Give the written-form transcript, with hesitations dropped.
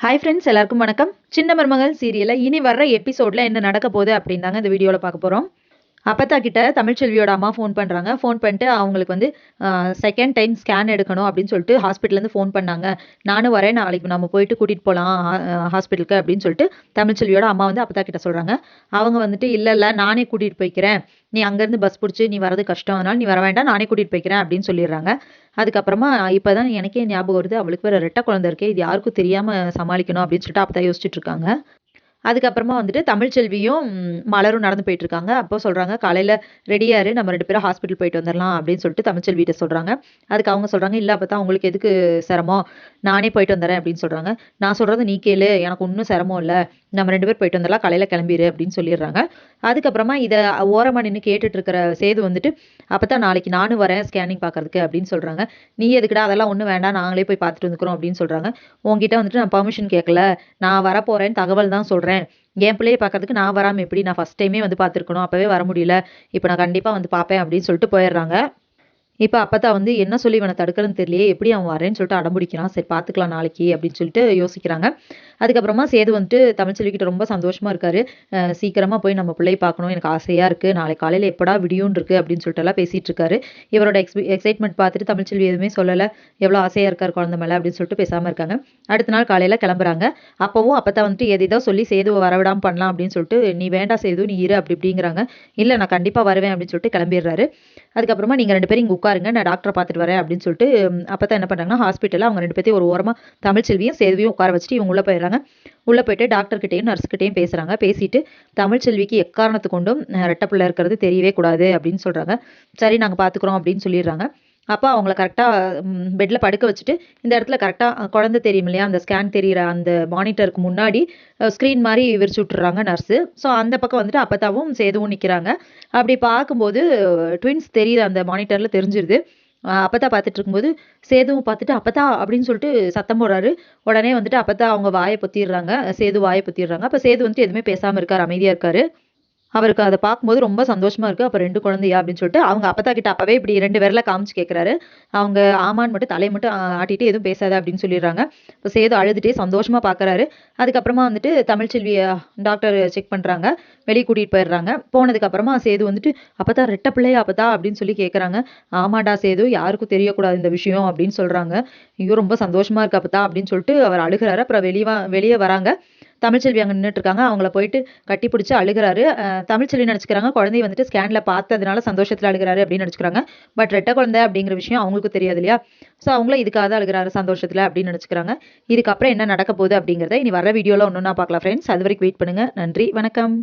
Hi friends, எல்லாருக்கும் வணக்கம். சின்ன மருமகள் சீரியல்ல இனி வர்ற எபிசோட்ல என்ன நடக்க போகுது அப்படின்னு தாங்க இந்த வீடியோவில் பார்க்க போகிறோம். அப்பத்தா கிட்ட தமிழ்ச்செல்வியோட அம்மா ஃபோன் பண்ணுறாங்க. ஃபோன் பண்ணிட்டு அவங்களுக்கு வந்து செகண்ட் டைம் ஸ்கேன் எடுக்கணும் அப்படின்னு சொல்லிட்டு ஹாஸ்பிட்டல்லேருந்து ஃபோன் பண்ணாங்க. நானும் வரேன், நாளைக்கு நம்ம போயிட்டு கூட்டிகிட்டு போகலாம் ஹாஸ்பிட்டலுக்கு அப்படின்னு சொல்லிட்டு தமிழ்ச்செல்வியோட அம்மா வந்து அப்பத்தா கிட்ட சொல்கிறாங்க. அவங்க வந்துட்டு இல்லை நானே கூட்டிகிட்டு போய்க்கிறேன், நீ அங்கேருந்து பஸ் பிடிச்சி நீ வரது கஷ்டம், அதனால நீ வர வேண்டாம், நானே கூட்டிகிட்டு போய்க்கிறேன் அப்படின்னு சொல்லிடுறாங்க. அதுக்கப்புறமா இப்போ தான் எனக்கே ஞாபகம் வருது, அவளுக்கு வேறு ரெட்டை குழந்தை இருக்கே, இது யாருக்கும் தெரியாமல் சமாளிக்கணும் அப்படின்னு சொல்லிட்டு அப்போ தான் யோசிச்சுட்டு இருக்காங்க. அதுக்கப்புறமா வந்துட்டு தமிழ்ச்செல்வியும் மலரும் நடந்து போயிட்டு இருக்காங்க. அப்போ சொல்றாங்க, காலையில ரெடியாரு, நம்ம 2 பேரும் ஹாஸ்பிட்டல் போயிட்டு வந்துடலாம் அப்படின்னு சொல்லிட்டு தமிழ்ச்செல்விட்ட சொல்றாங்க. அதுக்கு அவங்க சொல்றாங்க, இல்ல அப்பதான் உங்களுக்கு எதுக்கு சிரமம், நானே போயிட்டு வந்துடுறேன் அப்படின்னு சொல்றாங்க. நான் சொல்றது நீ கேளு, எனக்கு ஒன்றும் சிரமம் இல்லை, நம்ம 2 பேர் போயிட்டு வந்துடலாம், காலையில கிளம்பிடு அப்படின்னு சொல்லிடுறாங்க. அதுக்கப்புறமா இதை ஓரமா நின்று கேட்டுட்டு இருக்கிற சேது வந்துட்டு, அப்பதான் நாளைக்கு நானும் வரேன் ஸ்கேனிங் பார்க்கறதுக்கு அப்படின்னு சொல்றாங்க. நீ எதுக்குடா, அதெல்லாம் ஒன்றும் வேண்டாம், நாங்களே போய் பார்த்துட்டு வந்துக்கிறோம் அப்படின்னு சொல்றாங்க. உங்ககிட்ட வந்துட்டு நான் பர்மிஷன் கேட்கல, நான் வரப்போறேன்னு தகவல் தான் சொல்றேன். என் பிள்ளையை பார்க்கறதுக்கு நான் வராமல் எப்படி, நான் ஃபர்ஸ்ட் டைமே வந்து பார்த்துருக்கணும், அப்போவே வர முடியல, இப்போ நான் கண்டிப்பாக வந்து பார்ப்பேன் அப்படின்னு சொல்லிட்டு போயிடுறாங்க. இப்போ அப்பத்தா வந்து என்ன சொல்லி இவனை தடுக்கிறதுன்னு தெரியலையே, எப்படி அவன் வரேன்னு சொல்லிட்டு அடம்பிடிக்கிறான், சரி பார்த்துக்கலாம் நாளைக்கு அப்படின்னு சொல்லிட்டு யோசிக்கிறாங்க. அதுக்கப்புறமா சேது வந்துட்டு தமிழ்ச்செல்விக்கிட்ட ரொம்ப சந்தோஷமா இருக்காரு. சீக்கிரமா போய் நம்ம பிள்ளையை பார்க்கணும், எனக்கு ஆசையா இருக்கு, நாளைக்கு காலையில் எப்படா விடியும் இருக்கு அப்படின்னு சொல்லிட்டு எல்லாம் பேசிட்டு இருக்காரு. இவரோட எக்ஸைட்மெண்ட் பார்த்துட்டு தமிழ்ச்செல்வி எதுவுமே சொல்லலை, எவ்வளோ ஆசையா இருக்காரு குழந்தை மேலே அப்படின்னு சொல்லிட்டு பேசாமல் இருக்காங்க. அடுத்த நாள் காலையில் கிளம்புறாங்க. அப்போவும் அப்பத்தா வந்துட்டு எதோ சொல்லி சேதுவை வரவிடாமல் பண்ணலாம் அப்படின்னு சொல்லிட்டு, நீ வேண்டாம் சேது, நீ இரு அப்படி இப்படிங்கிறாங்க. இல்லை நான் கண்டிப்பாக வருவேன் அப்படின்னு சொல்லிட்டு கிளம்பிடுறாரு. அதுக்கப்புறமா நீங்கள் 2 பேரும் இங்கே உட்காருங்க, நான் டாக்டரை பார்த்துட்டு வரேன் அப்படின்னு சொல்லிட்டு அப்போ என்ன பண்ணுறாங்கன்னா, ஹாஸ்பிட்டலில் அவங்க 2 பேர்த்தையும் ஒரு ஓரமாக தமிழ்ச்செல்வியும் சேதுவையும் உட்கார வச்சுட்டு இவங்க உள்ளே போயிடுறாங்க. உள்ளே போயிட்டு டாக்டர்கிட்டையும் நர்ஸ்கிட்டையும் பேசுகிறாங்க. பேசிட்டு தமிழ்ச்செல்விக்கு எக்காரணத்து கொண்டும் ரெட்டை பிள்ளை இருக்கிறது தெரியவே கூடாது அப்படின்னு சொல்கிறாங்க. சரி நாங்கள் பார்த்துக்குறோம் அப்படின்னு சொல்லிடுறாங்க. அப்போ அவங்கள கரெக்டாக பெட்டில் படுக்க வச்சுட்டு, இந்த இடத்துல கரெக்டாக குழந்தை தெரியும் இல்லையா, அந்த ஸ்கேன் தெரிகிற அந்த மானிட்டருக்கு முன்னாடி ஸ்க்ரீன் மாதிரி விரிச்சு விட்டுறாங்க நர்ஸு. ஸோ அந்த பக்கம் வந்துட்டு அப்பத்தாவும் சேதுவும் நிற்கிறாங்க. அப்படி பார்க்கும்போது ட்வின்ஸ் தெரியுது, அந்த மானிட்டரில் தெரிஞ்சிருது. அப்பத்தா பார்த்துட்டு இருக்கும்போது சேதுவும் பார்த்துட்டு அப்பத்தா அப்படின்னு சொல்லிட்டு சத்தம் போடுறாரு. உடனே வந்துட்டு அப்பத்தா அவங்க வாயை பொத்திடுறாங்க, சேது வாயை பொத்திடுறாங்க. அப்போ சேது வந்துட்டு எதுவுமே பேசாமல் இருக்கார், அமைதியாக இருக்காரு. அவருக்கு அதை பார்க்கும்போது ரொம்ப சந்தோஷமா இருக்கு. அப்போ 2 குழந்தையா அப்படின்னு சொல்லிட்டு அவங்க அப்பத்தா கிட்ட அப்பவே இப்படி 2 விரல காமிச்சு கேட்குறாரு. அவங்க ஆமான்னு மட்டும் தலையை மட்டும் ஆட்டிட்டு எதுவும் பேசாத அப்படின்னு சொல்லிடுறாங்க. இப்போ சேது அழுதுட்டே சந்தோஷமா பார்க்குறாரு. அதுக்கப்புறமா வந்துட்டு தமிழ்ச்செல்வியை டாக்டர் செக் பண்ணுறாங்க, வெளியே கூட்டிகிட்டு போயிடுறாங்க. போனதுக்கப்புறமா சேது வந்துட்டு, அப்பத்தா ரெட்டை பிள்ளையா அப்பத்தா அப்படின்னு சொல்லி கேட்குறாங்க. ஆமாடா சேது, யாருக்கும் தெரியக்கூடாது இந்த விஷயம் அப்படின்னு சொல்கிறாங்க. ஐயோ ரொம்ப சந்தோஷமா இருக்கு அப்பத்தா அப்படின்னு சொல்லிட்டு அவர் அழுகிறாரு. அப்புறம் வெளியே வராங்க. தமிழ்ச்செல்வி அங்கே நின்றுட்டு இருக்காங்க. அவங்கள போயிட்டு கட்டி பிடிச்சி அழுகிறாரு. தமிழ்ச்செல்வி நினச்சிக்கிறாங்க குழந்தைய வந்துட்டு ஸ்கேனில் பார்த்ததுனால சந்தோஷத்தில் அழுகிறாரு அப்படின்னு நினச்சிக்கிறாங்க. பட் ரெட்டை குழந்தை அப்படிங்கிற விஷயம் அவங்களுக்கு தெரியாது இல்லையா. ஸோ அவங்களும் இதுக்காக தான் அழுகிறாரு சந்தோஷத்தில் அப்படின்னு நினச்சிக்கிறாங்க. இதுக்கப்புறம் என்ன நடக்க போகுது அப்படிங்கிறத இனி வர வீடியோவில் ஒன்று நான் பார்க்கலாம் ஃப்ரெண்ட்ஸ். அது வரைக்கும் வெயிட் பண்ணுங்கள். நன்றி, வணக்கம்.